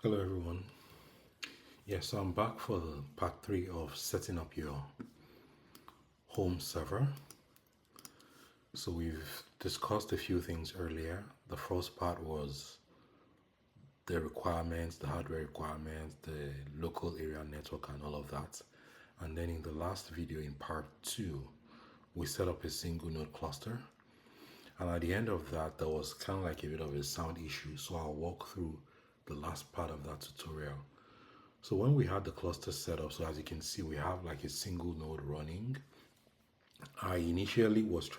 Hello everyone. So I'm back for the part 3 of setting up your home server. So we've discussed a few things earlier. The first part was the requirements, the hardware requirements, the local area network and all of that. And then in the last video in part 2, we set up a single node cluster. And at the end of that, there was kind of like a bit of a sound issue. So I'll walk through the last part of that tutorial. So when we had the cluster set up, so as you can see, we have like a single node running. I initially was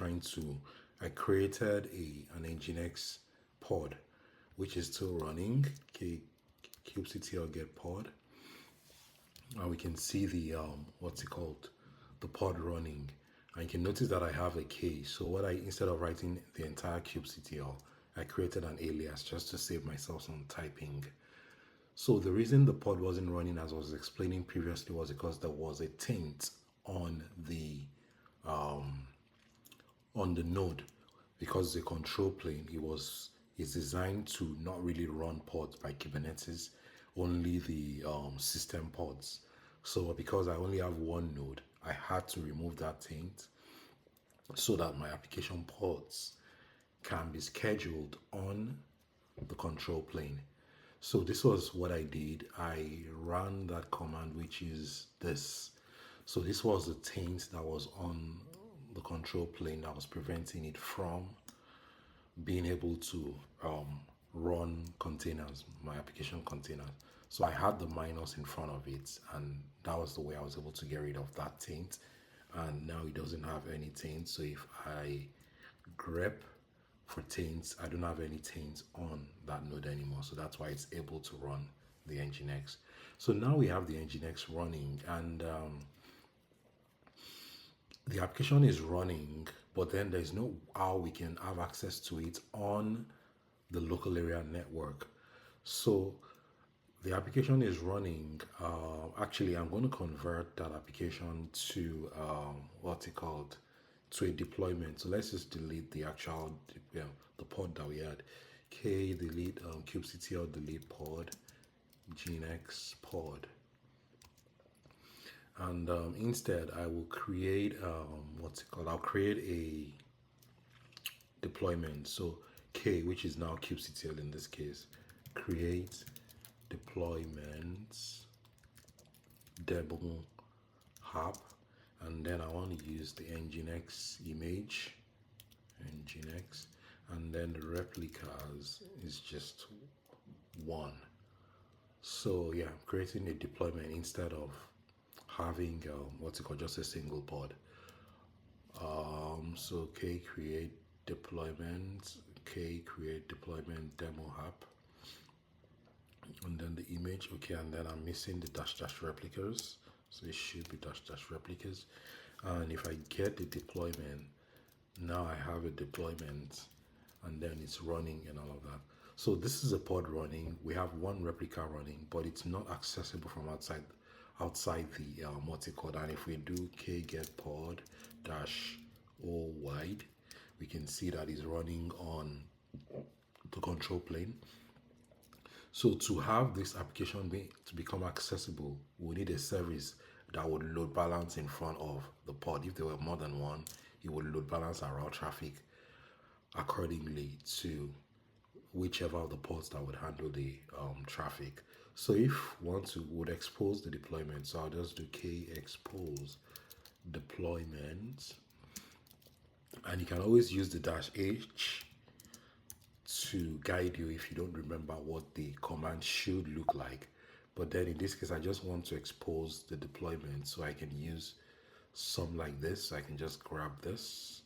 I created an Nginx pod, which is still running, kubectl get pod. And we can see the, the pod running. And you can notice that I have a K. So instead of writing the entire kubectl, I created an alias just to save myself some typing. So the reason the pod wasn't running, as I was explaining previously, was because there was a taint on the node, because the control plane is designed to not really run pods by Kubernetes, only the system pods. So because I only have one node, I had to remove that taint so that my application pods can be scheduled on the control plane. So this was what I did. I ran that command, which is this. So this was the taint that was on the control plane that was preventing it from being able to run containers, my application containers. So I had the minus in front of it, and that was the way I was able to get rid of that taint. And now it doesn't have any taint. So if I grep for taints, I don't have any taints on that node anymore. So that's why it's able to run the Nginx. So now we have the Nginx running, and the application is running, but then there's no how we can have access to it on the local area network. So the application is running. Actually, I'm going to convert that application to to a deployment. So let's just delete the actual the pod that we had. K delete kubectl delete pod Nginx pod, and instead I will create I'll create a deployment. So K, which is now kubectl in this case, create deployments demo hub, and then I want to use the Nginx image, Nginx, and then the replicas is just one. So yeah, I'm creating a deployment instead of having just a single pod. So K create deployment, K create deployment demo app, and then the image. Okay, and then I'm missing the dash dash replicas, so it should be dash dash replicas. And if I get the deployment, now I have a deployment, and then it's running and all of that. So this is a pod running. We have one replica running, but it's not accessible from outside the multi-code. And if we do k get pod dash o wide, we can see that it's running on the control plane. So to have this application to become accessible, we need a service that would load balance in front of the pod. If there were more than one, it would load balance and route traffic accordingly to whichever of the pods that would handle the traffic. So if would expose the deployment, so I'll just do k expose deployment, and you can always use the -h to guide you if you don't remember what the command should look like. But then in this case, I just want to expose the deployment, so I can use some like this. I can just grab this.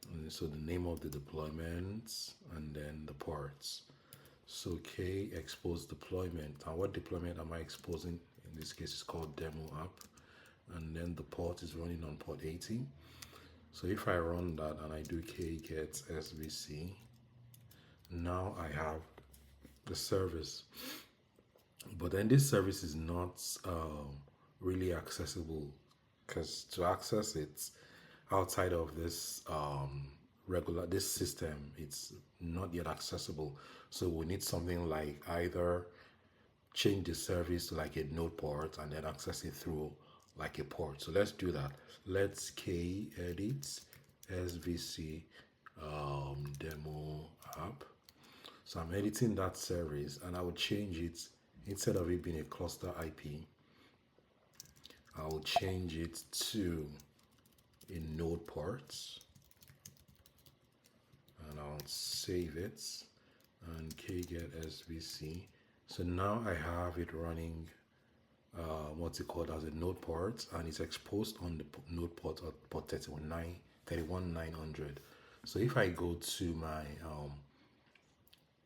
And so the name of the deployment and then the ports. So K expose deployment. And what deployment am I exposing? In this case, it's called demo app. And then the port is running on port 80. So if I run that and I do K get SVC, now I have the service. But then this service is not really accessible, because to access it outside of this this system, it's not yet accessible. So we need something like either change the service to like a node port and then access it through like a port. So let's do that. Let's edit svc demo app. So I'm editing that service, and I will change it. Instead of it being a cluster IP, I will change it to a node port, and I'll save it and kget svc. So now I have it running what's it called as a node port, and it's exposed on the node port at port 31900. So if I go to my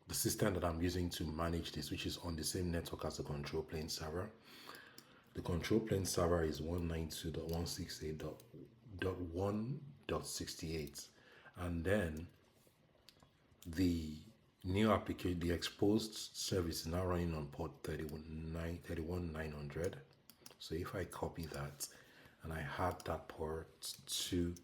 the system that I'm using to manage this, which is on the same network as the control plane server, the control plane server is 192.168.1.68, and then the new application, the exposed service, is now running on port 31900. So if I copy that and I add that port to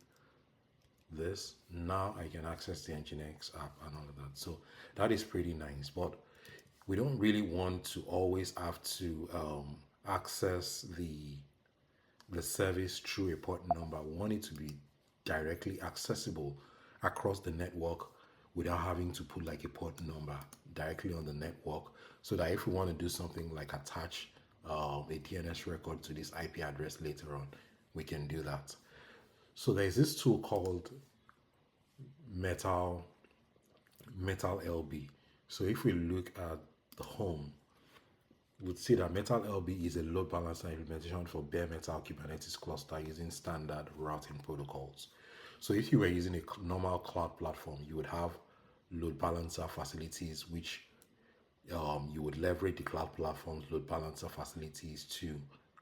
this, now I can access the Nginx app and all of that. So that is pretty nice, but we don't really want to always have to access the service through a port number. We want it to be directly accessible across the network without having to put like a port number directly on the network, so that if we want to do something like attach a DNS record to this IP address later on, we can do that. So there's this tool called MetalLB. So if we look at the home, we'd see that MetalLB is a load balancer implementation for bare metal Kubernetes cluster using standard routing protocols. So if you were using a normal cloud platform, you would have load balancer facilities, which you would leverage the cloud platform's load balancer facilities to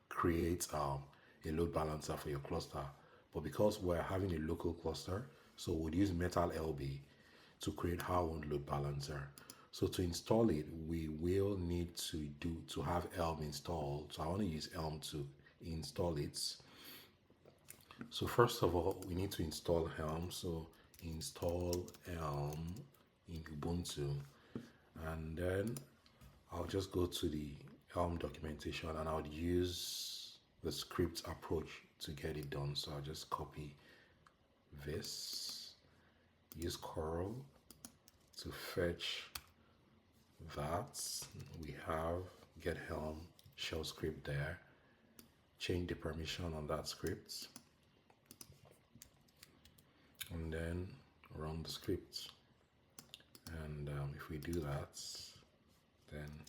create a load balancer for your cluster. But because we're having a local cluster, so we'd use MetalLB to create our own load balancer. So to install it, we will need to have Elm installed. So I want to use Elm to install it. So first of all, we need to install Helm. So install Elm in Ubuntu, and then I'll just go to the Elm documentation, and I would use the script approach to get it done. So I'll just copy this, use curl to fetch that. We have get Helm shell script there, change the permission on that script, and then run the script. And if we do that, then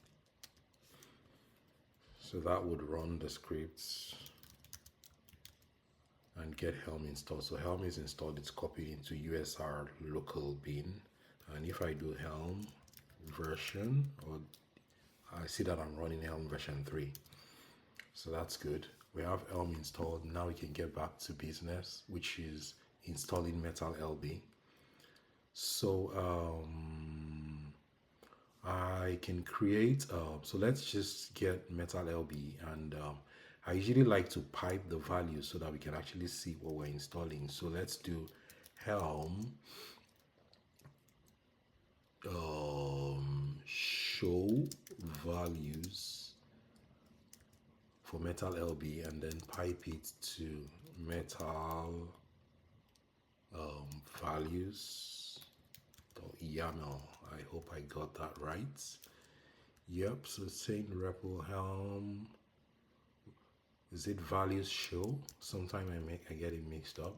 so that would run the scripts and get Helm installed. So Helm is installed, it's copied into USR local bin. And if I do Helm version, or I see that I'm running Helm version 3. So that's good. We have Helm installed. Now we can get back to business, which is installing MetalLB. So I can create, so let's just get MetalLB, and I usually like to pipe the values so that we can actually see what we're installing. So let's do Helm show values for MetalLB, and then pipe it to metal values.yaml. I hope I got that right. Yep. So saying repo Helm, is it values show? Sometimes I get it mixed up.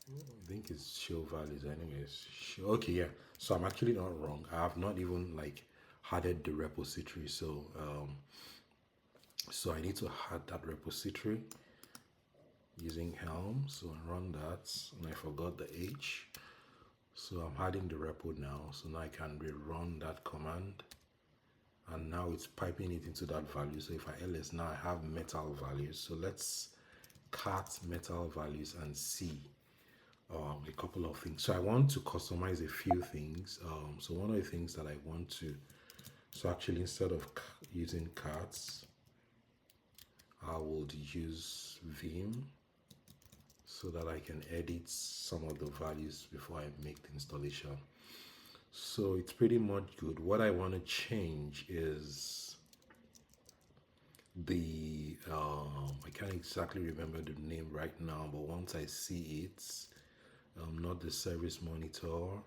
I think it's show values anyways. Okay, yeah. So I'm actually not wrong. I have not even like added the repository. So so I need to add that repository using Helm. So I run that, and I forgot the H. So I'm adding the repo now. So now I can rerun that command, and now it's piping it into that value. So if I ls, now I have metal values. So let's cat metal values and see a couple of things. So I want to customize a few things. So one of the things that I want to, so actually instead of using cats, I would use vim so that I can edit some of the values before I make the installation. So it's pretty much good. What I want to change is the I can't exactly remember the name right now, but once I see it, not the service monitor.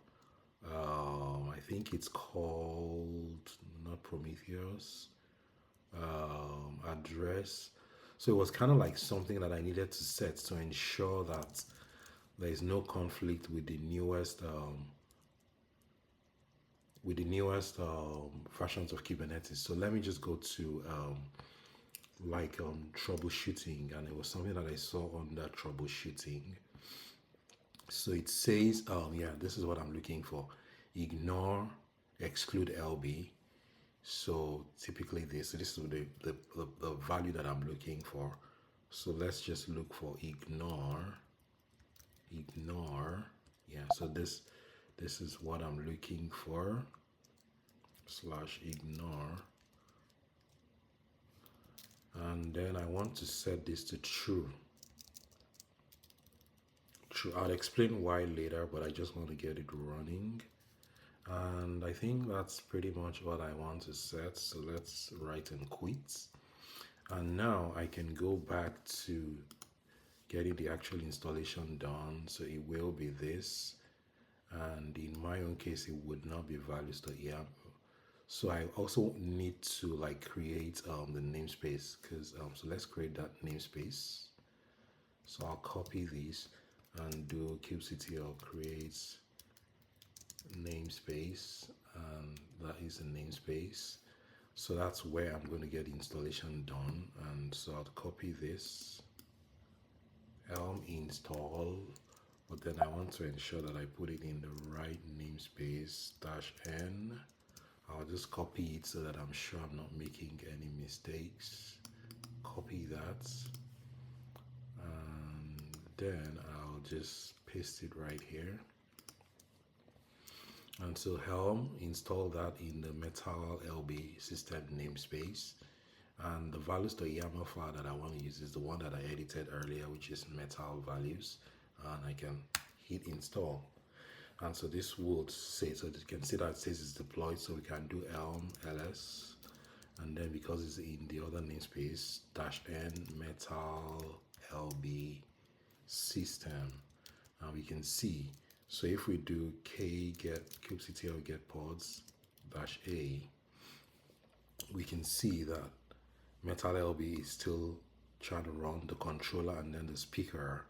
I think it's called not Prometheus. Address. So it was kind of like something that I needed to set to ensure that there is no conflict with the newest versions of Kubernetes. So let me just go to troubleshooting, and it was something that I saw under troubleshooting. So it says, yeah, this is what I'm looking for. Ignore, exclude LB. So typically this, so this is the value that I'm looking for. So let's just look for ignore. Yeah, so this is what I'm looking for. /ignore. And then I want to set this to true. I'll explain why later, but I just want to get it running. And I think that's pretty much what I want to set. So let's write and quit. And now I can go back to getting the actual installation done. So it will be this. And in my own case, it would not be values.yaml. So I also need to like create the namespace, because so let's create that namespace. So I'll copy these and do kubectl create namespace, and that is a namespace. So that's where I'm going to get the installation done. And so I'll copy this Helm install, but then I want to ensure that I put it in the right namespace -n. I'll just copy it so that I'm sure I'm not making any mistakes. Copy that, and then I'll just paste it right here. And so Helm, install that in the MetalLB system namespace. And the values.yaml file that I want to use is the one that I edited earlier, which is metal values. And I can hit install. And so this would say, so you can see that it says it's deployed, so we can do elm ls, and then because it's in the other namespace -n metal-lb system, and we can see, so if we do k get kubectl get pods -a, we can see that metal-lb is still trying to run the controller, and then the speaker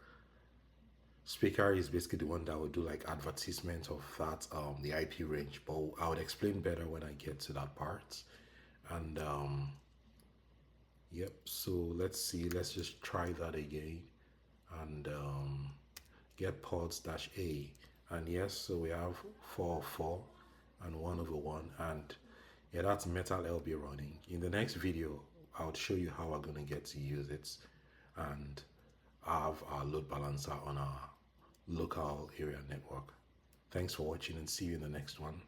is basically the one that will do like advertisement of that the IP range, but I would explain better when I get to that part. And yep, so let's see, let's just try that again, and get pods -a, and yes, so we have 404 and 1/1, and yeah, that's MetalLB running. In the next video I'll show you how we're going to get to use it and have our load balancer on our local area network. Thanks for watching, and see you in the next one.